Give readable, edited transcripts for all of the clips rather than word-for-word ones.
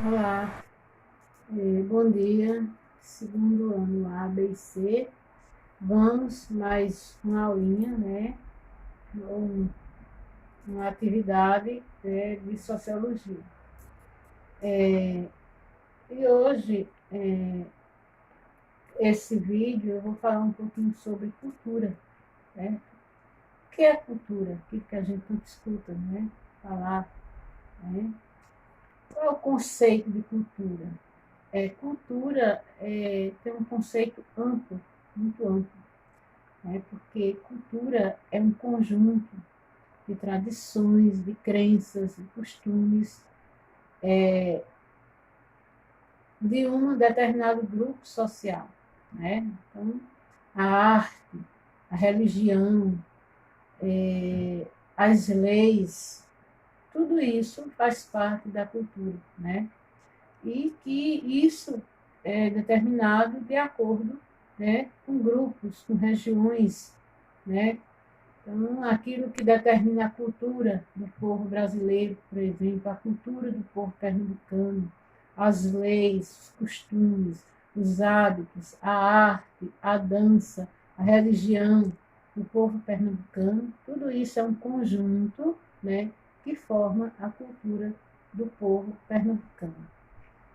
Olá, bom dia, segundo ano A, B e C. Vamos mais uma aulinha, né? Um- uma atividade de sociologia. E hoje, esse vídeo, eu vou falar um pouquinho sobre cultura, né? O que é cultura? O que a gente tanto escuta, né? Falar, né? Qual é o conceito de cultura? Cultura tem um conceito amplo, muito amplo, né? Porque cultura é um conjunto de tradições, de crenças, de costumes de um determinado grupo social, né? Então, a arte, a religião, as leis, tudo isso faz parte da cultura, né? E que isso é determinado de acordo, né, com grupos, com regiões, né? Então, aquilo que determina a cultura do povo brasileiro, por exemplo, a cultura do povo pernambucano, as leis, os costumes, os hábitos, a arte, a dança, a religião do povo pernambucano, tudo isso é um conjunto, né, que forma a cultura do povo pernambucano.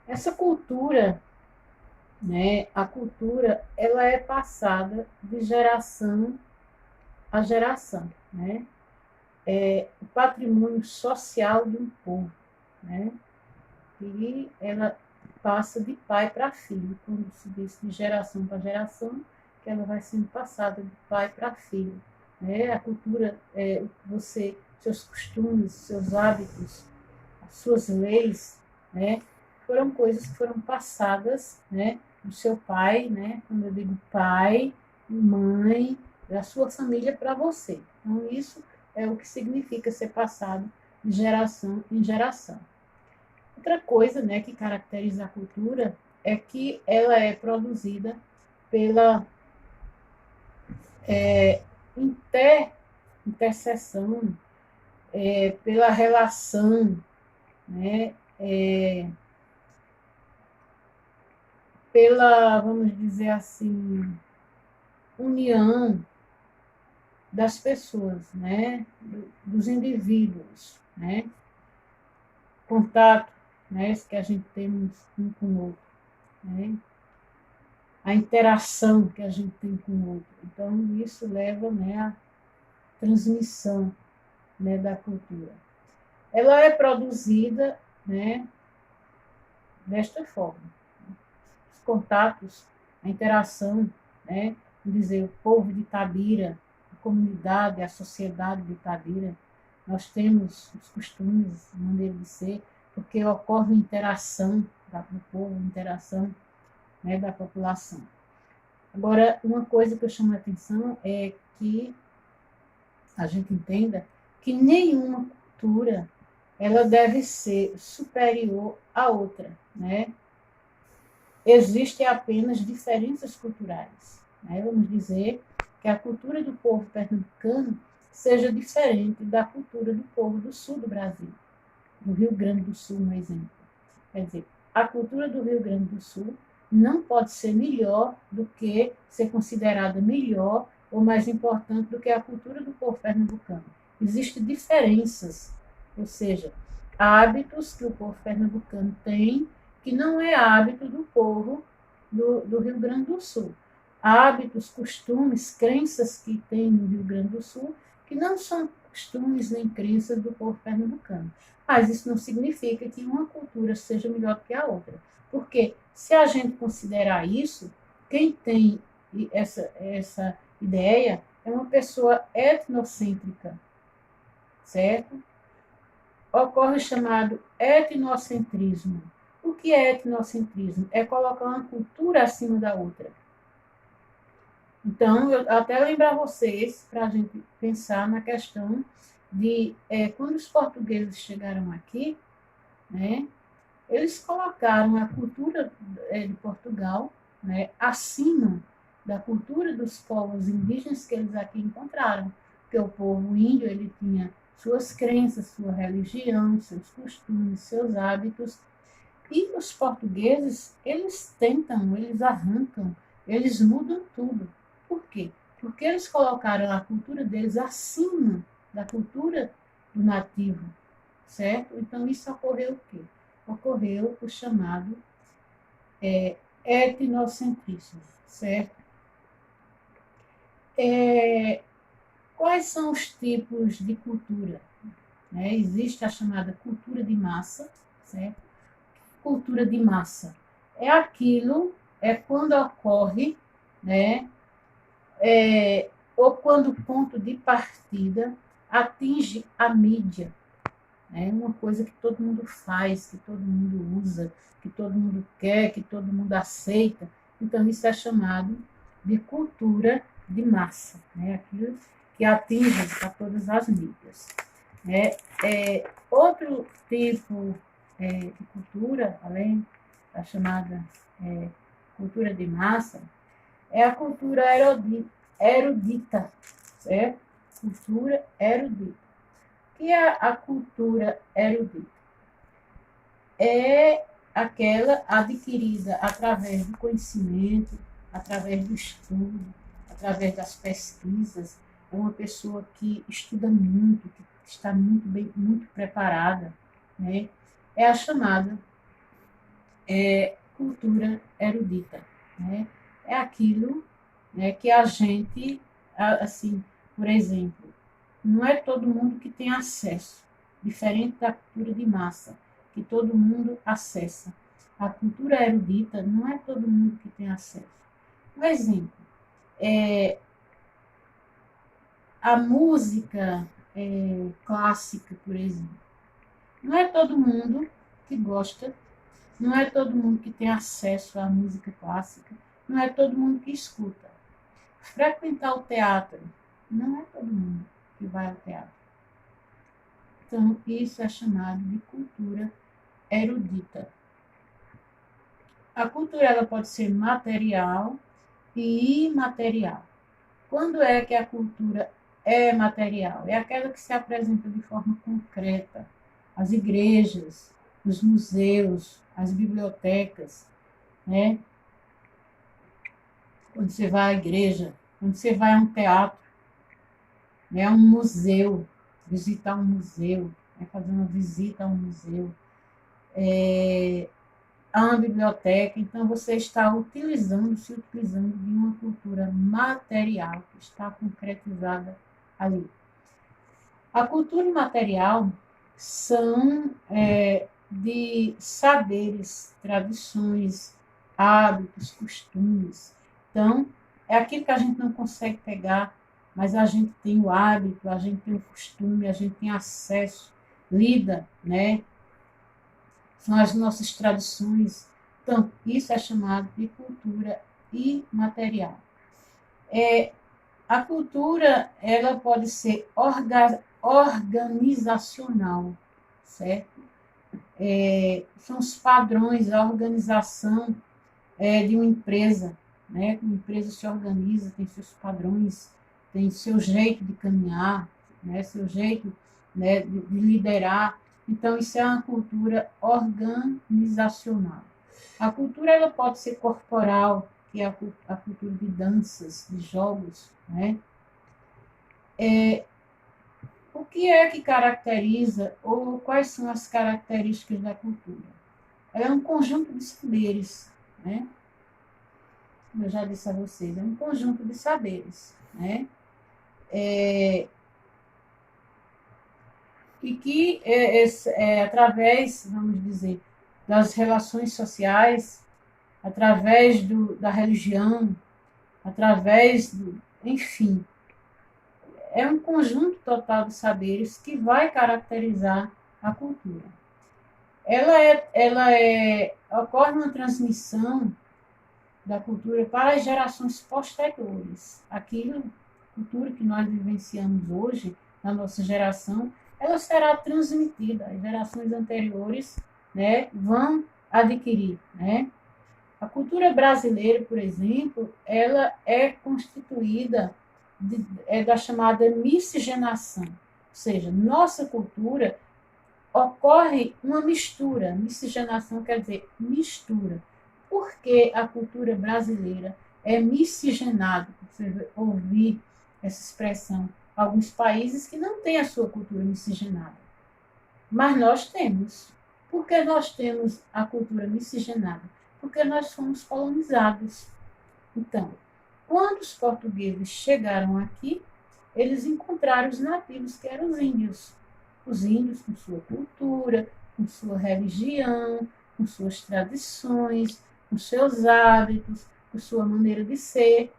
Essa cultura, né, a cultura, ela é passada de geração a geração, né? O patrimônio social de um povo, né? E ela passa de pai para filho, quando se diz de geração para geração, que ela vai sendo passada de pai para filho, né? A cultura, você, seus costumes, seus hábitos, as suas leis, né? Foram coisas que foram passadas, né? Do seu pai, né? Quando eu digo pai, mãe, da sua família para você. Então, isso é o que significa ser passado de geração em geração. Outra coisa, né, que caracteriza a cultura é que ela é produzida pela inter, interseção, pela relação, né, pela, vamos dizer assim, união das pessoas, né, dos indivíduos, né, contato, né, que a gente tem um com o outro, né, a interação que a gente tem com o outro. Então, isso leva, né, à transmissão, né, da cultura. Ela é produzida, né, desta forma. Os contatos, a interação, né, dizer, o povo de Itabira, a comunidade, a sociedade de Itabira, nós temos os costumes, a maneira de ser, porque ocorre interação do povo, interação, né, da população. Agora, uma coisa que eu chamo a atenção é que a gente entenda que nenhuma cultura ela deve ser superior à outra, né? Existem apenas diferenças culturais, né? Vamos dizer que a cultura do povo pernambucano seja diferente da cultura do povo do sul do Brasil, do Rio Grande do Sul, um exemplo. Quer dizer, a cultura do Rio Grande do Sul não pode ser melhor do que ser considerada melhor ou mais importante do que a cultura do povo pernambucano. Existem diferenças, ou seja, hábitos que o povo pernambucano tem que não é hábito do povo do Rio Grande do Sul. Hábitos, costumes, crenças que tem no Rio Grande do Sul que não são costumes nem crenças do povo pernambucano. Mas isso não significa que uma cultura seja melhor que a outra. Porque se a gente considerar isso, quem tem essa ideia é uma pessoa etnocêntrica, certo? Ocorre o chamado etnocentrismo. O que é etnocentrismo? É colocar uma cultura acima da outra. Então, eu até lembrar vocês, para a gente pensar na questão de quando os portugueses chegaram aqui, né, eles colocaram a cultura de Portugal, né, acima da cultura dos povos indígenas que eles aqui encontraram. Porque o povo índio ele tinha suas crenças, sua religião, seus costumes, seus hábitos, E os portugueses, eles tentam, eles arrancam, eles mudam tudo. Por quê? Porque eles colocaram a cultura deles acima da cultura do nativo, certo? Então, isso ocorreu o quê? Ocorreu o chamado etnocentrismo, certo? Quais são os tipos de cultura? Existe a chamada cultura de massa, certo? Cultura de massa é aquilo, é quando ocorre, né, ou quando o ponto de partida atinge a mídia. É uma coisa que todo mundo faz, que todo mundo usa, que todo mundo quer, que todo mundo aceita. Então, isso é chamado de cultura de massa, né? Aquilo que atinge a todas as mídias. Outro tipo de cultura, além da chamada cultura de massa, é a cultura erudita, certo? Cultura erudita. O que é a cultura erudita? É aquela adquirida através do conhecimento, através do estudo, através das pesquisas. É uma pessoa que estuda muito, que está muito bem, muito preparada, né? É a chamada cultura erudita, né? É aquilo, né, que a gente, assim, por exemplo, não é todo mundo que tem acesso, diferente da cultura de massa, que todo mundo acessa. A cultura erudita não é todo mundo que tem acesso. Um exemplo, a música clássica, por exemplo. Não é todo mundo que gosta, não é todo mundo que tem acesso à música clássica, não é todo mundo que escuta. Frequentar o teatro, não é todo mundo que vai ao teatro. Então, isso é chamado de cultura erudita. A cultura ela pode ser material e imaterial. Quando é que a cultura é material? É aquela que se apresenta de forma concreta. As igrejas, os museus, as bibliotecas, né? Quando você vai à igreja, quando você vai a um teatro, né? Um museu, visitar um museu, né? Fazer uma visita a um museu, a uma biblioteca, então você está se utilizando de uma cultura material que está concretizada ali. A cultura imaterial são de saberes, tradições, hábitos, costumes. Então, é aquilo que a gente não consegue pegar, mas a gente tem o hábito, a gente tem o costume, a gente tem acesso, lida, né? São as nossas tradições. Então, isso é chamado de cultura imaterial. A cultura, ela pode ser organizacional, certo? São os padrões, a organização de uma empresa, né? Uma empresa se organiza, tem seus padrões, tem seu jeito de caminhar, né? Seu jeito, né, de liderar. Então, isso é uma cultura organizacional. A cultura ela pode ser corporal, que é a cultura de danças, de jogos, né? O que é que caracteriza, ou quais são as características da cultura? Ela é um conjunto de saberes, né? Como eu já disse a vocês, é um conjunto de saberes, né? E que através, vamos dizer, das relações sociais, através da religião, enfim, é um conjunto total de saberes que vai caracterizar a cultura. Ocorre uma transmissão da cultura para as gerações posteriores. Cultura que nós vivenciamos hoje, na nossa geração, ela será transmitida. As gerações anteriores, né, vão adquirir, né? A cultura brasileira, por exemplo, ela é constituída da chamada miscigenação. Ou seja, nossa cultura ocorre uma mistura. Miscigenação quer dizer mistura. Por que a cultura brasileira é miscigenada? Você ouvir essa expressão. Alguns países que não têm a sua cultura miscigenada. Mas nós temos. Por que nós temos a cultura miscigenada? Porque nós fomos colonizados. Então, quando os portugueses chegaram aqui, eles encontraram os nativos, que eram os índios. Os índios com sua cultura, com sua religião, com suas tradições, com seus hábitos, com sua maneira de ser.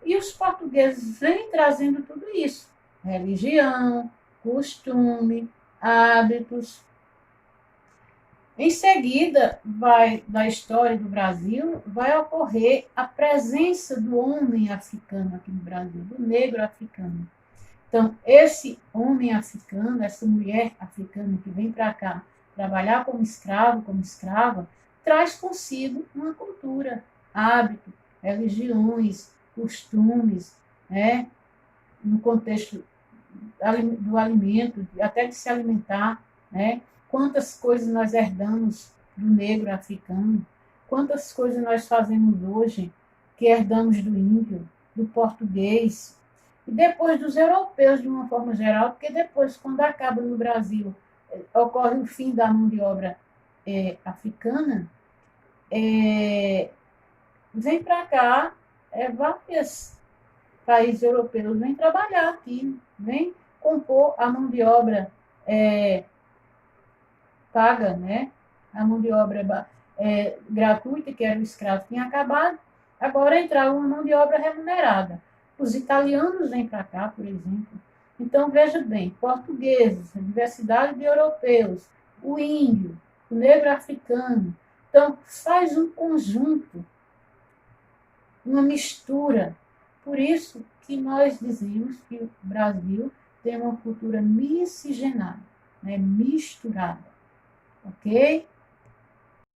E os portugueses vêm trazendo tudo isso. Religião, costume, hábitos. Em seguida, da história do Brasil, vai ocorrer a presença do homem africano aqui no Brasil, do negro africano. Então, esse homem africano, essa mulher africana que vem para cá trabalhar como escravo, como escrava, traz consigo uma cultura, hábito, religiões, costumes, né? No contexto do alimento, até de se alimentar, né? Quantas coisas nós herdamos do negro africano, quantas coisas nós fazemos hoje que herdamos do índio, do português, e depois dos europeus de uma forma geral, porque depois, quando acaba no Brasil, ocorre o fim da mão de obra africana, vem para cá vários países europeus, vêm trabalhar aqui, vêm compor a mão de obra paga, né? A mão de obra gratuita, que era o escravo, tinha acabado, agora entrava uma mão de obra remunerada. Os italianos vêm para cá, por exemplo. Então, veja bem, portugueses, a diversidade de europeus, o índio, o negro africano. Então, faz um conjunto, uma mistura. Por isso que nós dizemos que o Brasil tem uma cultura miscigenada, né? Misturada. Ok?